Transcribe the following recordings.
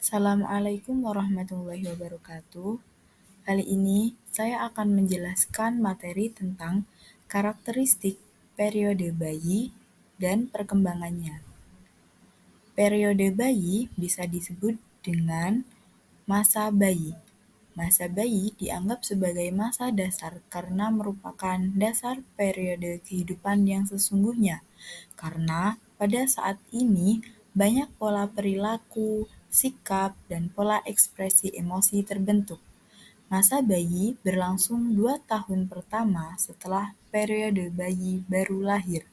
Assalamualaikum warahmatullahi wabarakatuh. Kali ini saya akan menjelaskan materi tentang karakteristik periode bayi dan perkembangannya. Periode bayi bisa disebut dengan masa bayi. Masa bayi dianggap sebagai masa dasar karena merupakan dasar periode kehidupan yang sesungguhnya. Karena pada saat ini banyak pola perilaku, sikap, dan pola ekspresi emosi terbentuk. Masa bayi berlangsung 2 tahun pertama setelah periode bayi baru lahir.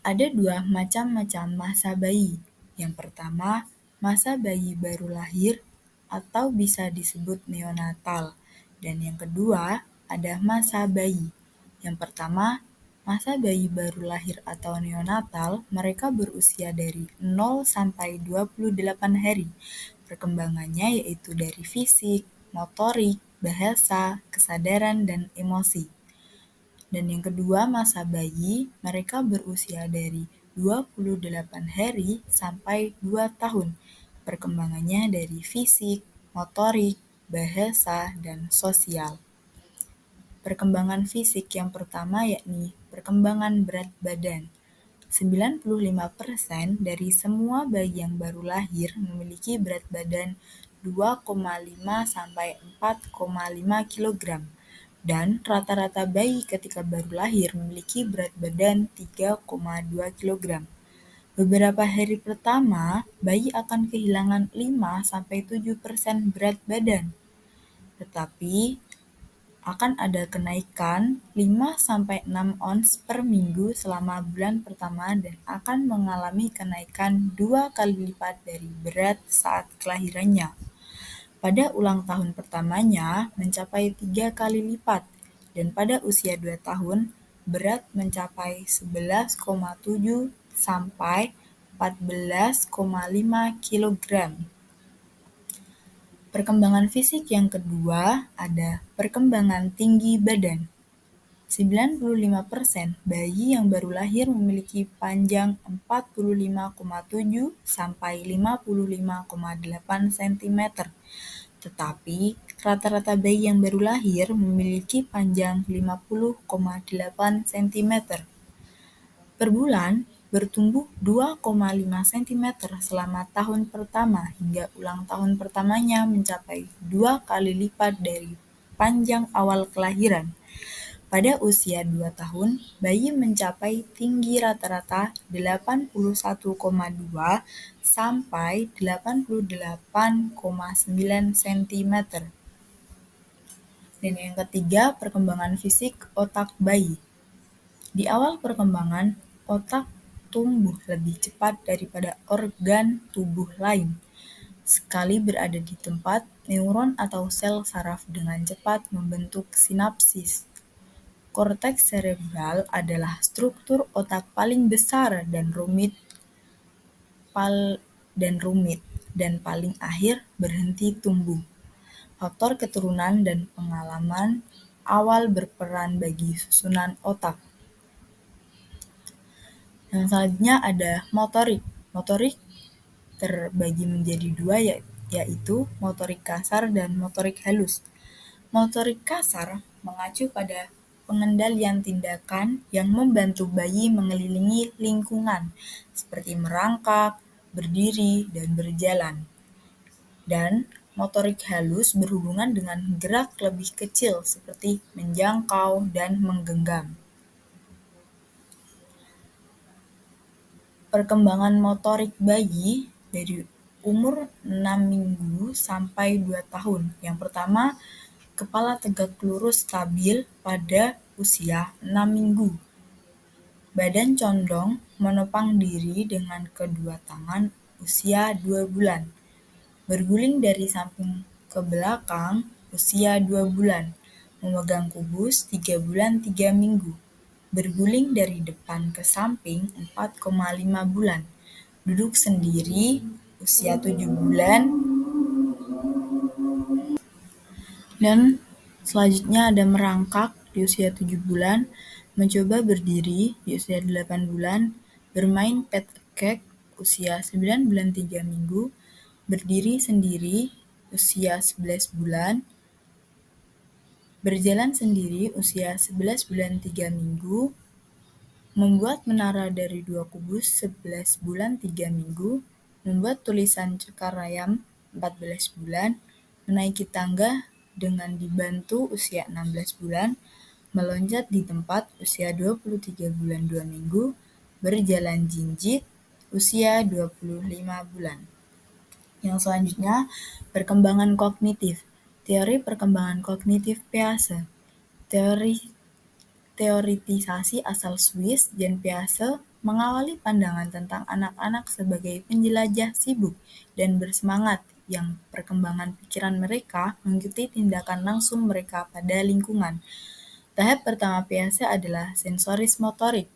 Ada dua macam masa bayi. Yang pertama, masa bayi baru lahir atau bisa disebut neonatal. Dan yang kedua, ada masa bayi. Yang pertama, masa bayi baru lahir atau neonatal, mereka berusia dari 0 sampai 28 hari. Perkembangannya yaitu dari fisik, motorik, bahasa, kesadaran, dan emosi. Dan yang kedua, masa bayi, mereka berusia dari 28 hari sampai 2 tahun. Perkembangannya dari fisik, motorik, bahasa, dan sosial. Perkembangan fisik yang pertama yakni perkembangan berat badan. 95% dari semua bayi yang baru lahir memiliki berat badan 2,5 sampai 4,5 kg. Dan rata-rata bayi ketika baru lahir memiliki berat badan 3,2 kg. Beberapa hari pertama, bayi akan kehilangan 5-7% berat badan. Tetapi akan ada kenaikan 5-6 ons per minggu selama bulan pertama dan akan mengalami kenaikan 2 kali lipat dari berat saat kelahirannya. Pada ulang tahun pertamanya mencapai 3 kali lipat dan pada usia 2 tahun berat mencapai 11,7 sampai 14,5 kg. Perkembangan fisik yang kedua ada perkembangan tinggi badan. 95% bayi yang baru lahir memiliki panjang 45,7 sampai 55,8 cm. Tetapi rata-rata bayi yang baru lahir memiliki panjang 50,8 cm. Per bulan bertumbuh 2,5 cm selama tahun pertama hingga ulang tahun pertamanya mencapai 2 kali lipat dari panjang awal kelahiran. Pada usia 2 tahun, bayi mencapai tinggi rata-rata 81,2 sampai 88,9 cm. Dan yang ketiga, perkembangan fisik otak bayi. Di awal perkembangan, otak tumbuh lebih cepat daripada organ tubuh lain. Sekali berada di tempat, neuron atau sel saraf dengan cepat membentuk sinapsis. Korteks serebral adalah struktur otak paling besar dan rumit dan paling akhir berhenti tumbuh. Faktor keturunan dan pengalaman awal berperan bagi susunan otak. Yang selanjutnya ada motorik. Motorik terbagi menjadi dua, yaitu motorik kasar dan motorik halus. Motorik kasar mengacu pada pengendalian tindakan yang membantu bayi mengelilingi lingkungan, seperti merangkak, berdiri, dan berjalan. Dan motorik halus berhubungan dengan gerak lebih kecil, seperti menjangkau dan menggenggam. Perkembangan motorik bayi dari umur 6 minggu sampai 2 tahun. Yang pertama, kepala tegak lurus stabil pada usia 6 minggu. Badan condong menopang diri dengan kedua tangan usia 2 bulan. Berguling dari samping ke belakang usia 2 bulan. Memegang kubus 3 bulan 3 minggu. Berguling dari depan ke samping 4,5 bulan. Duduk sendiri usia 7 bulan. Dan selanjutnya ada merangkak di usia 7 bulan, mencoba berdiri di usia 8 bulan, bermain pet cake usia 9 bulan 3 minggu, berdiri sendiri usia 11 bulan, berjalan sendiri usia 11 bulan 3 minggu, membuat menara dari 2 kubus 11 bulan 3 minggu, membuat tulisan cekar rayam 14 bulan, menaiki tangga dengan dibantu usia 16 bulan, meloncat di tempat usia 23 bulan 2 minggu, berjalan jinjit usia 25 bulan. Yang selanjutnya, perkembangan kognitif. Teori perkembangan kognitif Piaget. Teoritisasi asal Swiss, Jean Piaget mengawali pandangan tentang anak-anak sebagai penjelajah sibuk dan bersemangat yang perkembangan pikiran mereka mengikuti tindakan langsung mereka pada lingkungan. Tahap pertama Piaget adalah sensoris motorik,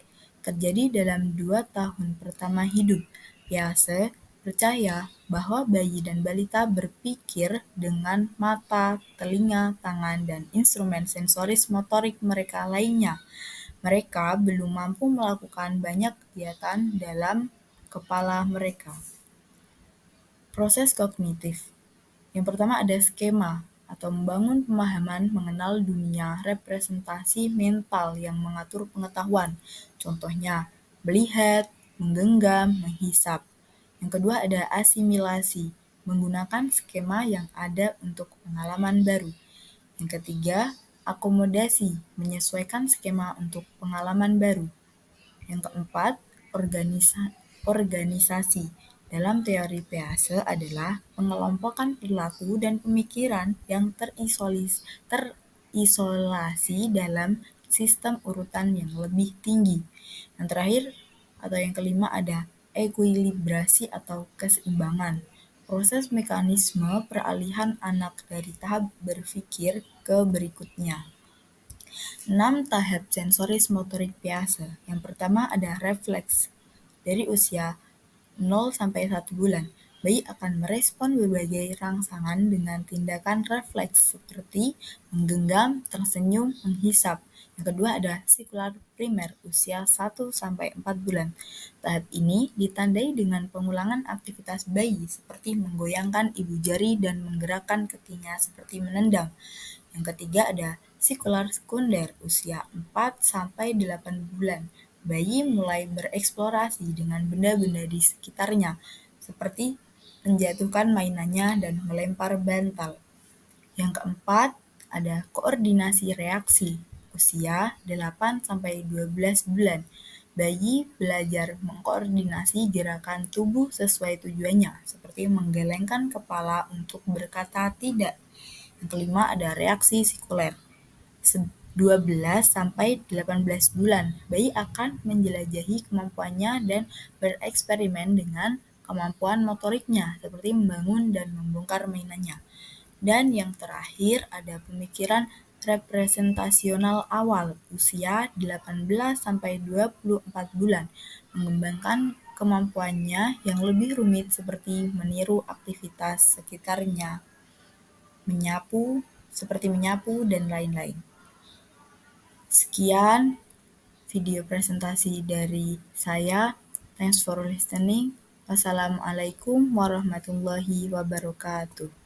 terjadi dalam 2 tahun pertama hidup. Piaget percaya bahwa bayi dan balita berpikir dengan mata, telinga, tangan, dan instrumen sensoris motorik mereka lainnya. Mereka belum mampu melakukan banyak kegiatan dalam kepala mereka. Proses kognitif. Yang pertama ada skema atau membangun pemahaman mengenal dunia representasi mental yang mengatur pengetahuan. Contohnya, melihat, menggenggam, menghisap. Yang kedua ada asimilasi, menggunakan skema yang ada untuk pengalaman baru. Yang ketiga, akomodasi, menyesuaikan skema untuk pengalaman baru. Yang keempat, organisasi. Dalam teori Piaget adalah pengelompokan perilaku dan pemikiran yang terisolasi dalam sistem urutan yang lebih tinggi. Yang terakhir atau yang kelima ada ekuilibrasi atau keseimbangan. Proses mekanisme peralihan anak dari tahap berpikir ke berikutnya. 6 tahap sensoris motorik Piaget. Yang pertama ada refleks. Dari usia 0 sampai 1 bulan, bayi akan merespon berbagai rangsangan dengan tindakan refleks seperti menggenggam, tersenyum, menghisap. Yang kedua ada sikular primer usia 1 sampai 4 bulan. Tahap ini ditandai dengan pengulangan aktivitas bayi seperti menggoyangkan ibu jari dan menggerakkan kakinya seperti menendang. Yang ketiga ada sikular sekunder usia 4 sampai 8 bulan. Bayi mulai bereksplorasi dengan benda-benda di sekitarnya, seperti menjatuhkan mainannya dan melempar bantal. Yang keempat, ada koordinasi reaksi, usia 8 sampai 12 bulan. Bayi belajar mengkoordinasi gerakan tubuh sesuai tujuannya, seperti menggelengkan kepala untuk berkata tidak. Yang kelima ada reaksi sekuler. 12 sampai 18 bulan, bayi akan menjelajahi kemampuannya dan bereksperimen dengan kemampuan motoriknya, seperti membangun dan membongkar mainannya. Dan yang terakhir ada pemikiran representasional awal, usia 18 sampai 24 bulan, mengembangkan kemampuannya yang lebih rumit seperti meniru aktivitas sekitarnya, menyapu, dan lain-lain. Sekian video presentasi dari saya. Thanks for listening. Wassalamualaikum warahmatullahi wabarakatuh.